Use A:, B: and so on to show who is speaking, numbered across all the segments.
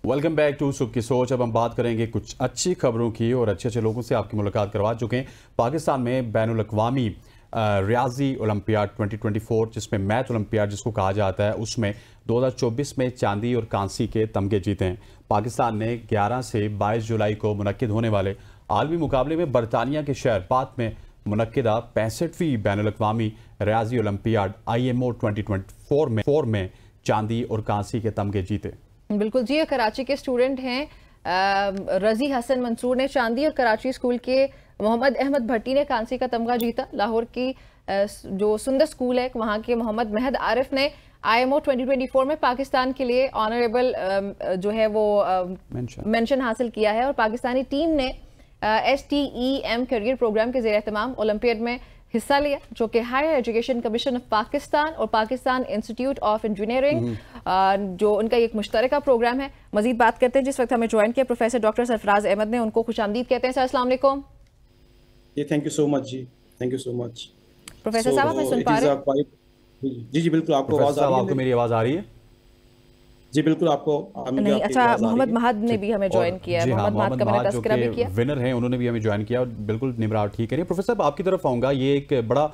A: Welcome back to सुबह की सोच। अब हम बात करेंगे कुछ अच्छी खबरों की और अच्छे अच्छे लोगों से आपकी मुलाकात करवा चुके हैं। पाकिस्तान में बैनुल अक़वामी रियाजी ओलंपियाड 2024 जिसमें मैथ ओलंपियाड जिसको कहा जाता है, उसमें 2024 में चांदी और कांसी के तमगे जीते हैं। पाकिस्तान ने 11 से 22 जुलाई को मुनक्किद होने वाले आलमी मुकाबले में बरतानिया के शहर बाथ में मुनक्किदा 65वीं बैनुल अक़वामी रियाजी ओलंपियाड IMO 2024 में चांदी और कांसी के तमगे जीते।
B: बिल्कुल जी, कराची के स्टूडेंट हैं रजी हसन मंसूर ने चांदी और कराची स्कूल के मोहम्मद अहमद भट्टी ने कांसी का तमगा जीता। लाहौर की जो सुंदर स्कूल है वहाँ के मोहम्मद महद आरिफ ने IMO 2024 में पाकिस्तान के लिए ऑनरेबल जो है वो मेंशन हासिल किया है और पाकिस्तानी टीम ने STEM करियर प्रोग्राम के ज़ेर एहतमाम ओलंपियाड में हिस्सा लिया, जो कि higher education commission of Pakistan और पाकिस्तान इंस्टीट्यूट ऑफ इंजीनियरिंग जो उनका एक मुश्तरका प्रोग्राम है। मजीद बात करते हैं, जिस वक्त हमें ज्वाइन किया प्रोफेसर डॉक्टर सरफराज अहमद ने, उनको खुशामदीद कहते हैं। सर अस्सलाम वालेकुम।
C: थैंक यू सो मच जी, thank you so much.
B: Professor साहब हमें सुन पा रहे हैं?
C: जी जी बिल्कुल, आपको आवाज आ रही है?
A: आपको मेरी आवाज आ रही है?
C: जी बिल्कुल, आपको
B: नहीं। अच्छा, मोहम्मद महद ने भी हमें ज्वाइन किया है। मोहम्मद महद का मैंने तस्करा भी किया,
A: विनर हैं, उन्होंने भी हमें ज्वाइन किया। बिल्कुल निमरात ठीक है। प्रोफेसर साहब आपकी तरफ आऊँगा। ये एक बड़ा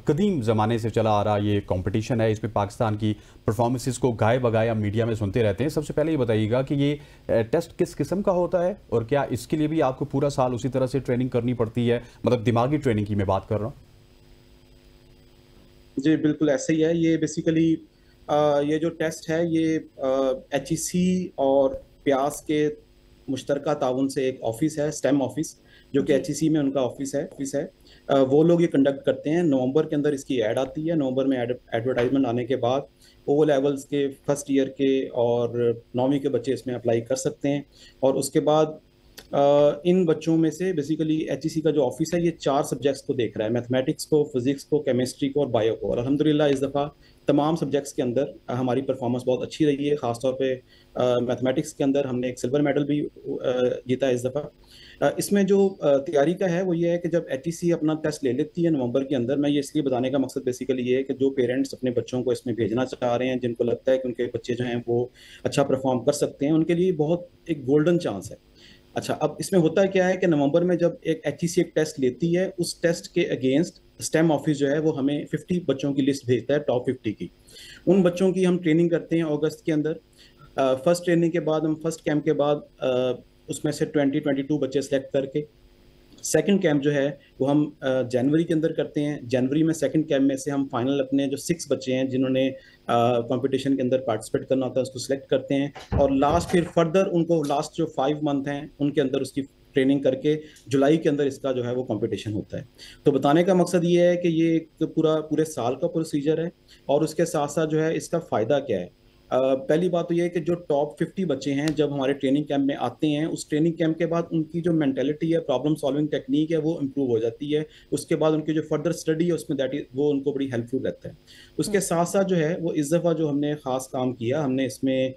A: कदीम ज़माने से चला आ रहा ये कंपटीशन है, इसमें पाकिस्तान की परफॉर्मेंसेस को गाए बगाए हम मीडिया में सुनते रहते हैं। सबसे पहले ये बताइएगा कि ये टेस्ट किस किस्म का होता है और क्या इसके लिए भी आपको पूरा साल उसी तरह से ट्रेनिंग करनी पड़ती है, मतलब दिमागी ट्रेनिंग की मैं बात कर रहा हूँ?
C: जी बिल्कुल ऐसे ही है। ये बेसिकली ये जो टेस्ट है ये HEC और प्यास के मुश्तरका ताउन से एक ऑफिस है, स्टेम ऑफिस, जो कि HEC में उनका ऑफिस है। वो लोग ये कंडक्ट करते हैं। नवंबर के अंदर इसकी ऐड आती है। नवंबर में एडवर्टाइजमेंट आने के बाद O लेवल्स के फर्स्ट ईयर के और 9वीं के बच्चे इसमें अप्लाई कर सकते हैं। और उसके बाद इन बच्चों में से बेसिकली HEC का जो ऑफिस है ये 4 सब्जेक्ट्स को देख रहा है, मैथमेटिक्स को, फिजिक्स को, केमिस्ट्री को और बायो को। और अल्हम्दुलिल्लाह इस दफ़ा तमाम सब्जेक्ट्स के अंदर हमारी परफॉर्मेंस बहुत अच्छी रही है। ख़ासतौर पे मैथमेटिक्स के अंदर हमने एक सिल्वर मेडल भी जीता इस दफ़ा। इसमें जो तैयारी का है वो ये है कि जब HEC अपना टेस्ट ले लेती है नवंबर के अंदर, मैं ये इसलिए बताने का मकसद बेसिकली ये है कि जो पेरेंट्स अपने बच्चों को इसमें भेजना चाह रहे हैं, जिनको लगता है कि उनके बच्चे जो हैं वो अच्छा परफॉर्म कर सकते हैं, उनके लिए बहुत एक गोल्डन चांस है। अच्छा, अब इसमें होता है क्या है कि नवंबर में जब एक HEC एक टेस्ट लेती है, उस टेस्ट के अगेंस्ट स्टेम ऑफिस जो है वो हमें 50 बच्चों की लिस्ट भेजता है, टॉप 50 की। उन बच्चों की हम ट्रेनिंग करते हैं अगस्त के अंदर। फर्स्ट ट्रेनिंग के बाद हम फर्स्ट कैंप के बाद उसमें से 22 बच्चे सेलेक्ट करके सेकंड कैंप जो है वो हम जनवरी के अंदर करते हैं। जनवरी में सेकंड कैंप में से हम फाइनल अपने जो 6 बच्चे हैं जिन्होंने कंपटीशन के अंदर पार्टिसिपेट करना होता है उसको सिलेक्ट करते हैं। और लास्ट फिर फर्दर उनको लास्ट जो 5 मंथ हैं उनके अंदर उसकी ट्रेनिंग करके जुलाई के अंदर इसका जो है वो कंपटीशन होता है। तो बताने का मकसद ये है कि ये एक पूरे साल का प्रोसीजर है और उसके साथ साथ जो है इसका फ़ायदा क्या है। पहली बात तो ये है कि जो टॉप 50 बच्चे हैं जब हमारे ट्रेनिंग कैंप में आते हैं, उस ट्रेनिंग कैंप के बाद उनकी जो मेंटालिटी है, प्रॉब्लम सॉल्विंग टेक्निक है, वो इम्प्रूव हो जाती है। उसके बाद उनकी जो फर्दर स्टडी है उसमें वो उनको बड़ी हेल्पफुल रहता है। उसके साथ साथ जो है वो इस दफ़ा जो हमने ख़ास काम किया, हमने इसमें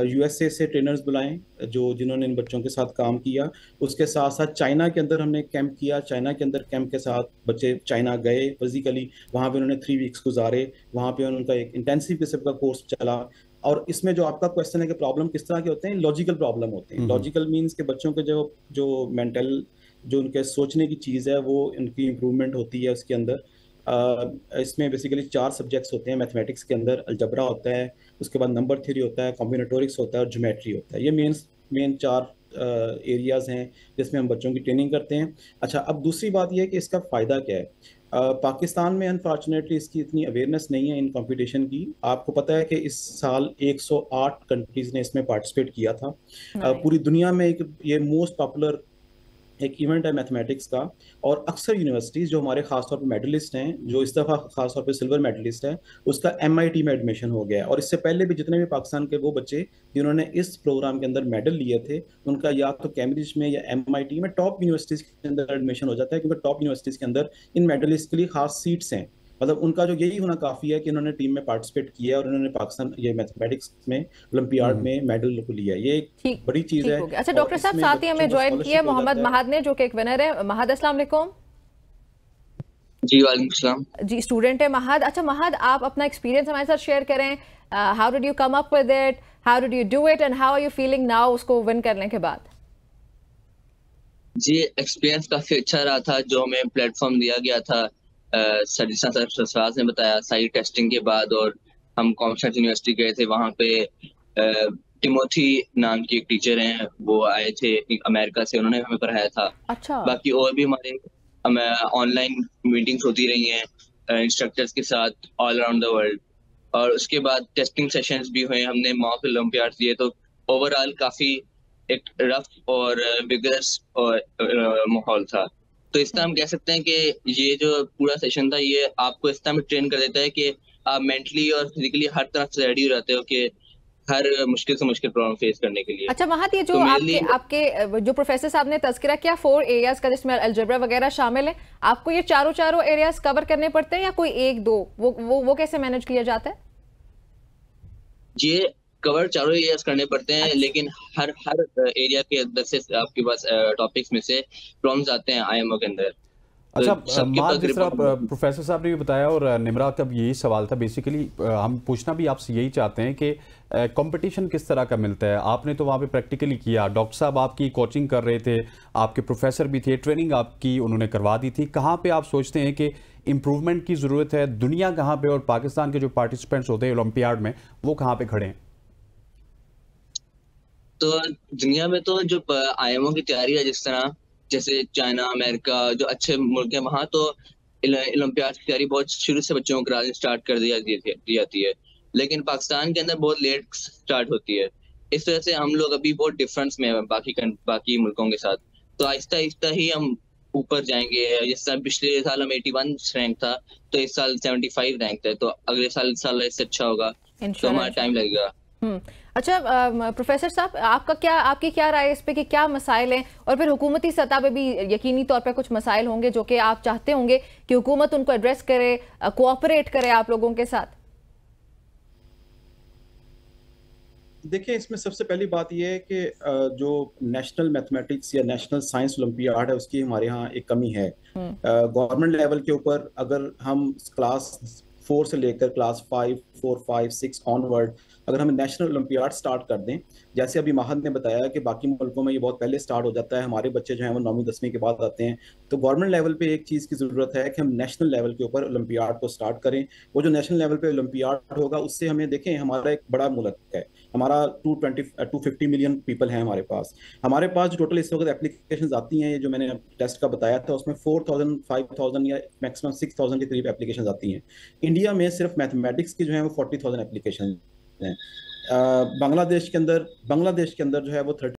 C: USA से ट्रेनर्स बुलाएं जिन्होंने इन बच्चों के साथ काम किया। उसके साथ साथ चाइना के अंदर हमने कैंप किया। चाइना के अंदर कैंप के साथ बच्चे चाइना गए फिजिकली, वहाँ पे उन्होंने 3 वीक्स गुजारे। वहाँ पे उनका एक इंटेंसिव किस्म का कोर्स चला। और इसमें जो आपका क्वेश्चन है कि प्रॉब्लम किस तरह के होते हैं, लॉजिकल प्रॉब्लम होते हैं। लॉजिकल मींस के बच्चों के जो मेंटल जो उनके सोचने की चीज़ है वो उनकी इम्प्रूवमेंट होती है उसके अंदर। इसमें बेसिकली 4 सब्जेक्ट्स होते हैं। मैथमेटिक्स के अंदर अलजबरा होता है, उसके बाद नंबर थ्योरी होता है, कॉम्बिनेटोरिक्स होता है और ज्योमेट्री होता है। ये मेन 4 एरियाज हैं जिसमें हम बच्चों की ट्रेनिंग करते हैं। अच्छा, अब दूसरी बात यह है कि इसका फ़ायदा क्या है। पाकिस्तान में अनफॉर्चुनेटली इसकी इतनी अवेयरनेस नहीं है इन कंपटीशन की। आपको पता है कि इस साल 108 कंट्रीज़ ने इसमें पार्टिसिपेट किया था। पूरी दुनिया में ये मोस्ट पॉपुलर एक इवेंट है मैथमेटिक्स का। और अक्सर यूनिवर्सिटीज़ जो हमारे खासतौर पर मेडलिस्ट हैं, जो इस दफ़ा खासतौर पर सिल्वर मेडलिस्ट है, उसका MIT में एडमिशन हो गया है। और इससे पहले भी जितने भी पाकिस्तान के वो बच्चे जिन्होंने इस प्रोग्राम के अंदर मेडल लिए थे, उनका या तो कैम्ब्रिज में या MIT में टॉप यूनिवर्सिटीज़ के अंदर एडमिशन हो जाता है, क्योंकि टॉप यूनिवर्सिटीज़ के अंदर इन मेडलिस्ट के लिए खास सीट्स हैं। मतलब उनका जो यही होना काफ़ी है कि उन्होंने टीम में पार्टिसिपेट किया और उन्होंने पाकिस्तान ये मैथमेटिक्स में ओलंपियाड में मेडल को लिया। ये एक बड़ी चीज़ है।
B: अच्छा डॉक्टर साहब, साथ ही हमें ज्वाइन किया मोहम्मद महद ने, जो कि एक विनर है। महद अस्सलाम वालेकुम।
D: जी वालेकुम सलाम।
B: जी, स्टूडेंट है महद। अच्छा महद, आप अपना एक्सपीरियंस हमारे साथ शेयर करें। How did you come up with it? How did you do it and how are you feeling now उसको विन करने के बाद?
D: जी, एक्सपीरियंस काफी अच्छा रहा था। जो हमें प्लेटफॉर्म दिया गया था जिस तरह सरफराज ने बताया, सारी टेस्टिंग के बाद, और हम कॉमर्स यूनिवर्सिटी गए थे। वहाँ पे टिमोथी नाम की एक टीचर हैं, वो आए थे अमेरिका से, उन्होंने हमें पढ़ाया था।
B: अच्छा।
D: बाकी और भी हमारे ऑनलाइन मीटिंग्स होती रही हैं इंस्ट्रक्टर्स के साथ ऑल अराउंड द वर्ल्ड, और उसके बाद टेस्टिंग सेशंस भी हुए। हमने मॉक ओलंपियाड दिए, तो ओवरऑल काफी एक रफ और विगरस और माहौल था। तो इस तरह हम कह सकते हैं कि ये जो पूरा सेशन था, ये आपको इस तरह में ट्रेन कर देता है कि आप मेंटली और फिजिकली हर तरफ से रेडी हो जाते हो कि हर मुश्किल से मुश्किल प्रॉब्लम फेस करने के लिए।
B: अच्छा महत, ये जो
D: तो
B: आपके जो प्रोफेसर साहब ने तज़किरा किया 4 एरियाज का, जिसमें अलजेब्रा वगैरह शामिल है, आपको ये चारों एरियाज कवर करने पड़ते हैं या कोई एक दो, वो कैसे मैनेज किया जाता है?
D: ये कवर चारों एरियाज करने पड़ते हैं।
B: अच्छा।
D: लेकिन हर एरिया के अंदर से आपके पास टॉपिक्स में से प्रॉब्लम्स आते हैं आईएमओ के अंदर।
A: अच्छा मार्क, जिस तरह प्रोफेसर साहब ने भी बताया और निमरा का भी यही सवाल था, बेसिकली हम पूछना भी आपसे यही चाहते हैं कि कंपटीशन किस तरह का मिलता है? आपने तो वहाँ पे प्रैक्टिकली किया, डॉक्टर साहब आपकी कोचिंग कर रहे थे, आपके प्रोफेसर भी थे, ट्रेनिंग आपकी उन्होंने करवा दी थी। कहाँ पे आप सोचते हैं कि इम्प्रूवमेंट की ज़रूरत है? दुनिया कहाँ पे और पाकिस्तान के जो पार्टिसिपेंट्स होते हैं ओलंपियाड में, वो कहाँ पे खड़े हैं?
D: तो दुनिया में तो जो आईएमओ की तैयारी है, जिस तरह जैसे चाइना, अमेरिका, जो अच्छे मुल्क हैं, वहाँ तो ओलंपियाड की तैयारी बहुत शुरू से बच्चों को कराने स्टार्ट कर दी जाती है। लेकिन पाकिस्तान के अंदर बहुत लेट स्टार्ट होती है। इस वजह से हम लोग अभी बहुत डिफरेंस में है बाकी मुल्कों के साथ। तो आहिस्ता आहिस्ता ही हम ऊपर जाएंगे। जिस तरह पिछले साल हम 81 रैंक था, तो इस साल 75 रैंक है। तो अगले साल इससे अच्छा होगा, तो हमारा टाइम लगेगा।
B: अच्छा प्रोफेसर साहब, आपकी क्या राय है इस पे कि क्या मसाइल हैं, और फिर हुकूमती सतह पे भी यकीनी तौर पे कुछ मसाइल होंगे जो कि आप चाहते होंगे कि हुकूमत उनको एड्रेस करे, कोऑपरेट करे आप लोगों के साथ?
C: देखिए, इसमें सबसे पहली बात यह है कि जो नेशनल मैथमेटिक्स या नेशनल साइंस ओलंपियाड है, उसकी हमारे यहाँ एक कमी है। गवर्नमेंट लेवल के ऊपर अगर हम क्लास 4 से लेकर क्लास 5, 4, 5, 6 ऑनवर्ड अगर हम नेशनल ओलंपियाड स्टार्ट कर दें, जैसे अभी महद ने बताया कि बाकी मुल्कों में ये बहुत पहले स्टार्ट हो जाता है, हमारे बच्चे जो हैं वो 9वीं 10वीं के बाद आते हैं। तो गवर्नमेंट लेवल पे एक चीज़ की ज़रूरत है कि हम नेशनल लेवल के ऊपर ओलंपियाड को स्टार्ट करें। वो जो नेशनल लेवल पे ओलंपियाड होगा, उससे हमें देखें, हमारा एक बड़ा मुल्क है, हमारा 250 मिलियन पीपल हैं हमारे पास। हमारे पास जो टोटल इस वक्त एप्लीकेशन आती हैं, ये जो मैंने टेस्ट का बताया था, उसमें 4000, 5000 या मैक्सिमम 6000 के करीब एप्लीकेशन आती हैं। इंडिया में सिर्फ मैथमेटिक्स की जो है वो 40,000 एप्लीकेशन हैं। बांग्लादेश के अंदर जो है वो 30